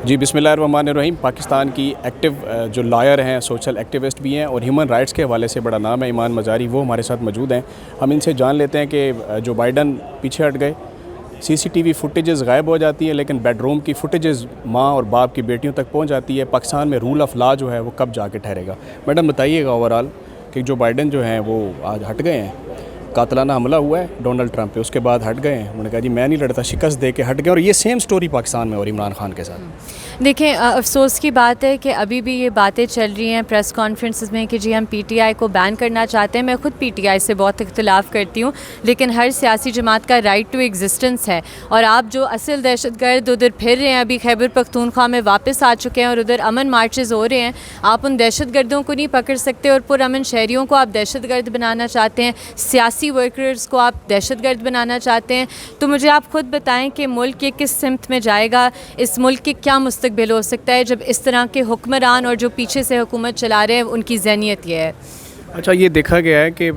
جی بسم اللہ الرحمن الرحیم. پاکستان کی ایکٹیو جو لائر ہیں، سوشل ایکٹیوسٹ بھی ہیں اور ہیومن رائٹس کے حوالے سے بڑا نام ہے ایمان مزاری، وہ ہمارے ساتھ موجود ہیں. ہم ان سے جان لیتے ہیں کہ جو بائیڈن پیچھے ہٹ گئے، سی سی ٹی وی فوٹیجز غائب ہو جاتی ہیں لیکن بیڈ روم کی فوٹیجز ماں اور باپ کی بیٹیوں تک پہنچ جاتی ہے. پاکستان میں رول آف لا جو ہے وہ کب جا کے ٹھہرے گا؟ میڈم بتائیے گا اوورآل کہ جو بائیڈن جو ہیں وہ آج ہٹ گئے ہیں، قاتلانہ حملہ ہوا ہے ڈونلڈ ٹرمپ پہ، اس کے بعد ہٹ گئے ہیں. انہوں نے کہا جی میں نہیں لڑتا، شکست دے کے ہٹ گئے. اور یہ سیم سٹوری پاکستان میں اور عمران خان کے ساتھ. دیکھیں، افسوس کی بات ہے کہ ابھی بھی یہ باتیں چل رہی ہیں پریس کانفرنسز میں کہ جی ہم پی ٹی آئی کو بین کرنا چاہتے ہیں. میں خود پی ٹی آئی سے بہت اختلاف کرتی ہوں، لیکن ہر سیاسی جماعت کا رائٹ ٹو ایگزسٹنس ہے. اور آپ جو اصل دہشت گرد ادھر پھر رہے ہیں، ابھی خیبر پختونخوا میں واپس آ چکے ہیں اور ادھر امن مارچز ہو رہے ہیں، آپ ان دہشت گردوں کو نہیں پکڑ سکتے. اور پرامن شہریوں کو آپ دہشت گرد بنانا چاہتے ہیں، سیاسی ورکرز کو آپ دہشت گرد بنانا چاہتے ہیں. تو مجھے آپ خود بتائیں کہ ملک یہ کس سمت میں جائے گا؟ اس ملک کے کیا مستقبل ہو سکتا ہے جب اس طرح کے حکمران اور جو پیچھے سے حکومت چلا رہے ہیں ان کی ذہنیت یہ ہے؟ اچھا، یہ دیکھا گیا ہے کہ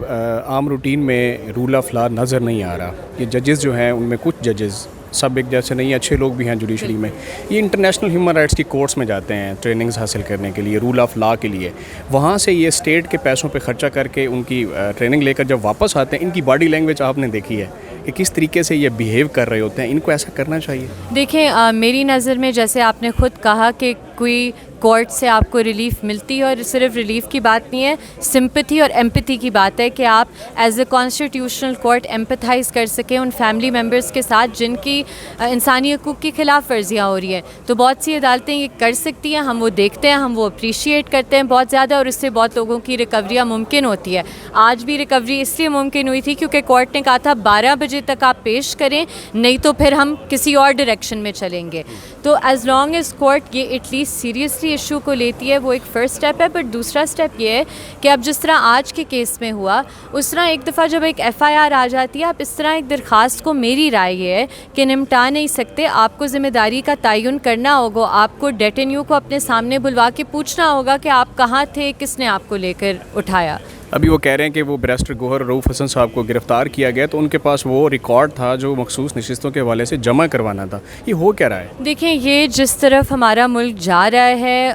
عام روٹین میں رول آف لا نظر نہیں آ رہا. یہ ججز جو ہیں ان میں کچھ ججز سب ایک جیسے نہیں، اچھے لوگ بھی ہیں جوڈیشری میں. یہ انٹرنیشنل ہیومن رائٹس کی کورٹس میں جاتے ہیں ٹریننگز حاصل کرنے کے لیے، رول آف لا کے لیے. وہاں سے یہ اسٹیٹ کے پیسوں پہ خرچہ کر کے ان کی ٹریننگ لے کر جب واپس آتے ہیں، ان کی باڈی لینگویج آپ نے دیکھی ہے کہ کس طریقے سے یہ بیہیو کر رہے ہوتے ہیں. ان کو ایسا کرنا چاہیے. دیکھیں، میری نظر میں جیسے آپ نے خود کہا کہ کوئی کورٹ سے آپ کو ریلیف ملتی ہے، اور صرف ریلیف کی بات نہیں ہے، سمپتھی اور ایمپتھی کی بات ہے کہ آپ as a constitutional court emphasise کر سکیں ان فیملی ممبرس کے ساتھ جن کی انسانی حقوق کی خلاف ورزیاں ہو رہی ہیں. تو بہت سی عدالتیں یہ کر سکتی ہیں، ہم وہ دیکھتے ہیں، ہم وہ اپریشیٹ کرتے ہیں بہت زیادہ، اور اس سے بہت لوگوں کی ریکوریاں ممکن ہوتی ہے. آج بھی ریکوری اس لیے ممکن ہوئی تھی کیونکہ کورٹ نے کہا تھا 12 بجے تک آپ پیش کریں، نہیں تو پھر ہم کسی اور ڈائریکشن میں چلیں گے. تو ایز لانگ ایز کورٹ یہ ایٹ لیسٹ سیریسلی ایشو کو لیتی ہے، وہ ایک فرسٹ اسٹیپ ہے. بٹ دوسرا اسٹیپ یہ ہے کہ اب جس طرح آج کے کیس میں ہوا، اس طرح ایک دفعہ جب ایک ایف آئی آر آ جاتی ہے، آپ اس طرح ایک درخواست کو، میری رائے یہ ہے کہ نمٹا نہیں سکتے. آپ کو ذمہ داری کا تعین کرنا ہوگا، آپ کو ڈیٹینیو کو اپنے سامنے بلوا کے پوچھنا ہوگا کہ آپ کہاں تھے، کس نے آپ کو لے کر اٹھایا. ابھی وہ کہہ رہے ہیں کہ وہ بیرسٹر گوہر رؤوف حسن صاحب کو گرفتار کیا گیا تو ان کے پاس وہ ریکارڈ تھا جو مخصوص نشستوں کے حوالے سے جمع کروانا تھا. یہ ہو کیا رہا ہے؟ دیکھیں، یہ جس طرف ہمارا ملک جا رہا ہے،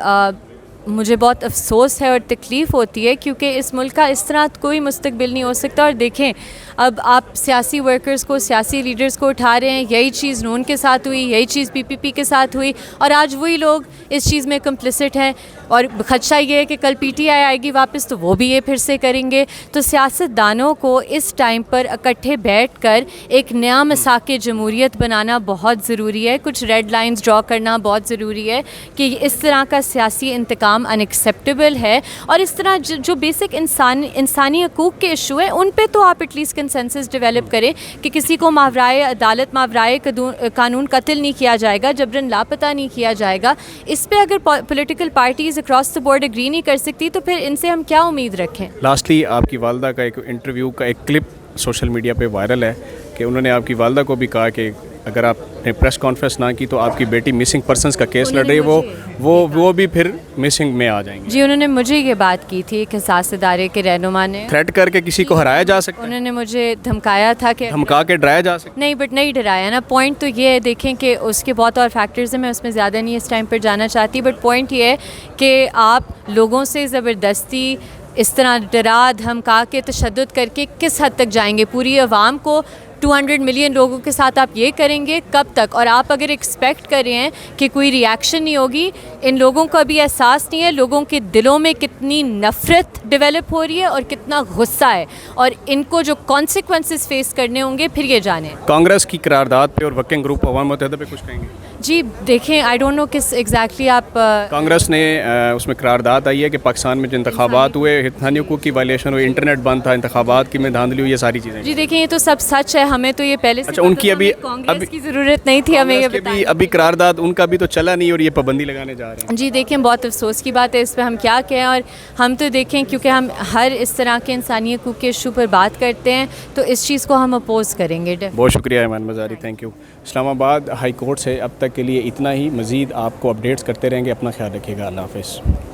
مجھے بہت افسوس ہے اور تکلیف ہوتی ہے، کیونکہ اس ملک کا اس طرح کوئی مستقبل نہیں ہو سکتا. اور دیکھیں، اب آپ سیاسی ورکرز کو، سیاسی لیڈرز کو اٹھا رہے ہیں. یہی چیز نون کے ساتھ ہوئی، یہی چیز پی پی پی کے ساتھ ہوئی، اور آج وہی لوگ اس چیز میں کمپلسٹ ہیں. اور خدشہ یہ ہے کہ کل پی ٹی آئی آئے گی واپس تو وہ بھی یہ پھر سے کریں گے. تو سیاست دانوں کو اس ٹائم پر اکٹھے بیٹھ کر ایک نیا مساق جمہوریت بنانا بہت ضروری ہے. کچھ ریڈ لائنز ڈرا کرنا بہت ضروری ہے کہ اس طرح کا سیاسی انتقام ان ایکسیپٹیبل ہے. اور اس طرح جو بیسک انسانی حقوق کے ایشو ہیں ان پہ تو آپ ایٹ لیسٹ کنسنسس ڈیولپ کریں کہ کسی کو ماورائے عدالت، ماورائے قانون قتل نہیں کیا جائے گا، جبراً لاپتہ نہیں کیا جائے گا. اس پہ اگر political parties across the board agree نہیں کر سکتی تو پھر ان سے ہم کیا امید رکھیں؟ لاسٹلی آپ کی والدہ کا ایک انٹرویو کا ایک کلپ سوشل میڈیا پہ وائرل ہے کہ انہوں نے آپ کی والدہ کو بھی کہا کہ اگر آپ نے پریس کانفرنس نہ کی تو آپ کی بیٹی مسنگ پرسنس کا کیس لڑ رہی ہے، وہ بھی پھر مسنگ میں آ جائیں گے. جی، انہوں نے مجھے یہ بات کی تھی ایک حساس ادارے کے رہنما نے. تھریٹ کر کے کسی کو ہرایا جا سکتا ہے؟ انہوں نے مجھے دھمکایا تھا کہ دھمکا کے ڈرایا جا سکتا؟ نہیں، بٹ نہیں ڈرایا نا. پوائنٹ تو یہ ہے، دیکھیں کہ اس کے بہت اور فیکٹرز ہیں، میں اس میں زیادہ نہیں اس ٹائم پر جانا چاہتی. بٹ پوائنٹ یہ ہے کہ آپ لوگوں سے زبردستی اس طرح ڈرا دھمکا کے تشدد کر کے کس حد تک جائیں گے؟ پوری عوام کو 200 ملین لوگوں کے ساتھ آپ یہ کریں گے کب تک؟ اور آپ اگر ایکسپیکٹ کر رہے ہیں کہ کوئی ریاکشن نہیں ہوگی، ان لوگوں کا بھی احساس نہیں ہے لوگوں کے دلوں میں کتنی نفرت ڈیولپ ہو رہی ہے اور کتنا غصہ ہے، اور ان کو جو کانسیکوینسز فیس کرنے ہوں گے پھر یہ جانیں. کانگریس کی قرارداد پہ اور ورکنگ گروپ اقوام متحدہ پہ کچھ کہیں گے؟ جی دیکھیں، آئی ڈونٹ نو کس ایگزیکٹلی آپ کانگریس نے اس میں قرارداد آئی ہے کہ پاکستان میں جو انتخابات ہوئے، انسانی حقوق کی وائلیشن ہوئی، انٹرنیٹ بند تھا، انتخابات کی میں دھاندلی ہوئی، یہ ساری چیزیں. جی دیکھیں، یہ تو سب سچ ہے، ہمیں تو یہ پہلے سے اچھا، ان کی ابھی کانگریس کی ضرورت نہیں تھی ہمیں یہ بتائیں. ابھی قرارداد ان کا بھی تو چلا نہیں اور یہ پابندی لگانے جا رہے ہیں. جی دیکھیں، بہت افسوس کی بات ہے، اس پہ ہم کیا کہیں. اور ہم تو دیکھیں کیونکہ ہم ہر اس طرح کے انسانی حقوق کے ایشو پر بات کرتے ہیں تو اس چیز کو ہم اپوز کریں گے. بہت شکریہ ایمان مزاری، تھینک یو. اسلام آباد ہائی کورٹ سے اب تک کے لیے اتنا ہی. مزید آپ کو اپڈیٹس کرتے رہیں گے. اپنا خیال رکھیے گا. اللہ حافظ.